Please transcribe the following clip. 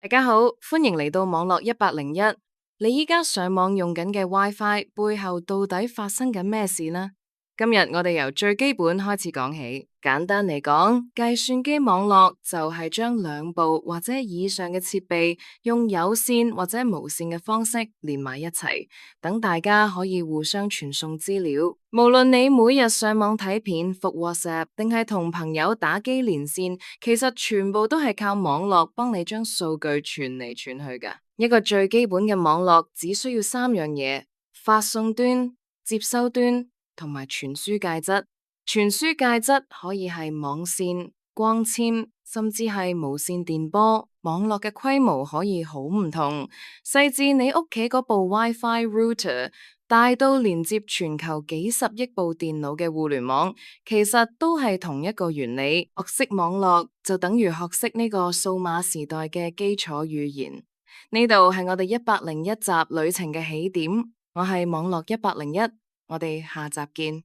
大家好，歡迎嚟到網絡101。你依家上網用緊嘅 WiFi 背後到底發生緊咩事呢？今日我哋由最基本開始講起。簡單嚟講，計算機網絡就係將兩部或者以上嘅設備用有線或者無線嘅方式連埋一齊，等大家可以互相傳送資料。無論你每日上網睇片、覆 WhatsApp，定係同朋友打機連線，其實全部都係靠網絡幫你將數據傳嚟傳去㗎。一個最基本嘅網絡只需要三樣嘢：發送端、接收端同埋傳輸介質。傳輸介質可以係網線、光纖，甚至係無線電波。網絡嘅規模可以好唔同，細至你屋企嗰部 WiFi router，大到連接全球幾十億部電腦嘅互聯網，其實都係同一個原理。學識網絡就等於學識呢個數碼時代嘅基礎語言。呢度係我哋101集旅程嘅起點，我係網絡101，我哋下集見。